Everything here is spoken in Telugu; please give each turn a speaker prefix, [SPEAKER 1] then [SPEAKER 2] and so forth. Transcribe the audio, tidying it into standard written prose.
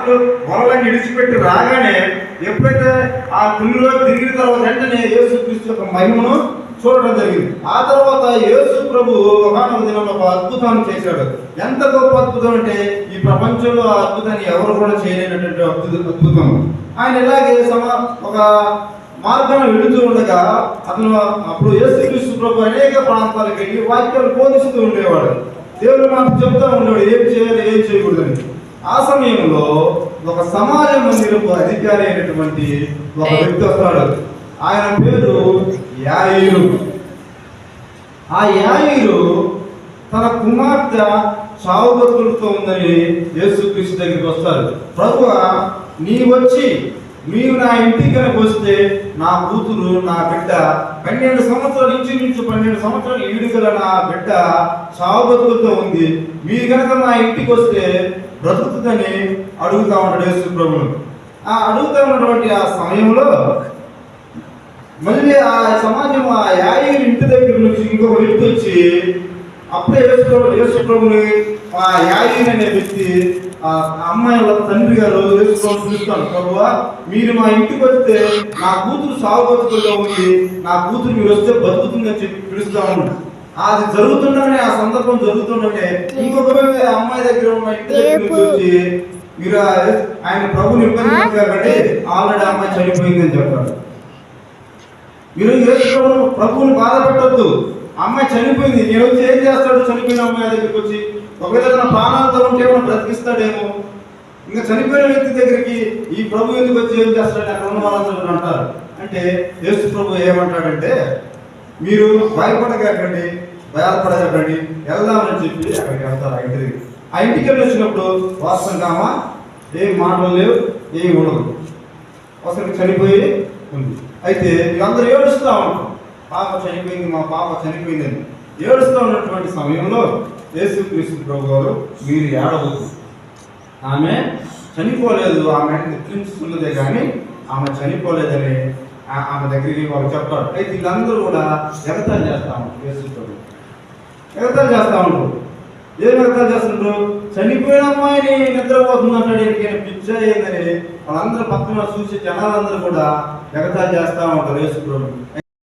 [SPEAKER 1] యాజకుడు వరలన్నీ విడిచిపెట్టి రాగానే ఎప్పుడైతే ఆ కొన్ని రోజులు తిరిగిన తర్వాత వెంటనే యేసుక్రీస్తు యొక్క మహిమను చూడడం జరిగింది. ఆ తర్వాత యేసు ప్రభు ఒకనొక దినంలో ఒక అద్భుతాన్ని చేశాడు. ఎంత గొప్ప అద్భుతం అంటే ఈ ప్రపంచంలో ఆ అద్భుతాన్ని ఎవరు కూడా చేయలేనటువంటి అద్భుతం. ఆయన ఇలాగే ఒక మార్గాన్ని వెళుతూ ఉండగా అప్పుడు యేసుక్రీస్తు ప్రభు అనేక ప్రాంతాలకు వెళ్ళి వాక్యాలు బోధిస్తూ ఉండేవాడు. దేవుడు మాకు చెప్తా ఉండేవాడు ఏం చేయాలి ఏం చేయకూడదని. ఆ సమయంలో ఒక సమాజ మందిరపు అధికారి అయినటువంటి ఒక వ్యక్తి వస్తాడు. ఆయన పేరు యాయిరు. ఆ యాయిరు తన కుమార్తె చావు బతుకులతో ఉందని యేసుక్రీస్తు దగ్గరికి వస్తారు. ప్రభువా, మీరు నా ఇంటికి కనుక వస్తే నా కూతురు నా బిడ్డ 12 సంవత్సరాలు ఇంచుమించు 12 సంవత్సరాలు ఈడుగల నా బిడ్డ చావు బతుకులతో ఉంది, మీరు కనుక నా ఇంటికి వస్తే బ్రతుకుతుందని అడుగుతా ఉంటాడు యేసు ప్రభువును. ఆ అడుగుతా ఉన్నటువంటి ఆ సమయంలో మళ్ళీ ఆ సమాజం ఆ యాయిరు ఇంటి దగ్గర నుంచి ఇంకొక వ్యక్తి వచ్చి అప్పుడే యేసు ప్రభుని ఆ యాయిరు అనే వ్యక్తి ఆ అమ్మాయి వాళ్ళ తండ్రి గారు యేసు ప్రభు పిలుస్తాను, ప్రభువా మీరు మా ఇంటికి వస్తే నా కూతురు సాగు బతుకుల్లో ఉంది, నా కూతురు మీరు వస్తే బతుకుతుందని చెప్పి పిలుస్తా ఉన్నాడు. అది జరుగుతుండగానే ఆ సందర్భం జరుగుతుండగానే ఇంకొక అమ్మాయి దగ్గర ఉన్న ఇంటి దగ్గర నుంచి వచ్చి మీరు ఆయన ప్రభుని ఇబ్బంది కాబట్టి ఆల్రెడీ అమ్మాయి చనిపోయిందని చెప్పాడు. మీరు ప్రభువుని బాధ పెట్టద్దు, అమ్మాయి చనిపోయింది, నేను వచ్చి ఏం చేస్తాడు చనిపోయిన అమ్మాయి దగ్గరికి వచ్చి? ఒకవేళ తన ప్రాణాలతో ఉంటే ఏమో బ్రతికిస్తాడేమో. ఇంకా చనిపోయిన వ్యక్తి దగ్గరికి ఈ ప్రభు ఎందుకు వచ్చి ఏం చేస్తాడు అక్కడ ఉన్న వాళ్ళందరూ అంటారు. అంటే యేసు ప్రభు ఏమంటాడంటే, మీరు భయపడకండి భయపడకండి వెళ్దామని చెప్పి అక్కడికి వెళ్తారు. ఆ ఇంటికి వెళ్ళి వచ్చినప్పుడు వాస్తవంగా ఏం మాటలు లేవు, ఏమి ఉండదు, అసలు చనిపోయి ఉంది. అయితే వీళ్ళందరూ ఏడుస్తూ ఉంటారు, పాప చనిపోయింది, మా పాప చనిపోయిందని ఏడుస్తూ ఉన్నటువంటి సమయంలో యేసుక్రీస్తు ప్రభు గారు మీరు ఏడవద్దు, ఆమె చనిపోలేదు, ఆమె నిద్రించుతున్నదే కానీ ఆమె చనిపోలేదని ఆమె దగ్గరికి వాళ్ళు చెప్తారు. అయితే వీళ్ళందరూ కూడా ఎగతాళి చేస్తా ఉంటారు, యేసు ప్రభు ఎగతాళి చేస్తా ఉంటారు. ఏం ఎగతాళి చేస్తుంటారు? చనిపోయిన అమ్మాయిని నిద్రపోతుంది అంటాడు, ఎందుకైనా పిచ్చ అయిందని వాళ్ళందరూ పక్కన చూసి జనాలందరూ కూడా ఎగతాళి చేస్తూ ఉంటారు యేసు ప్రభు.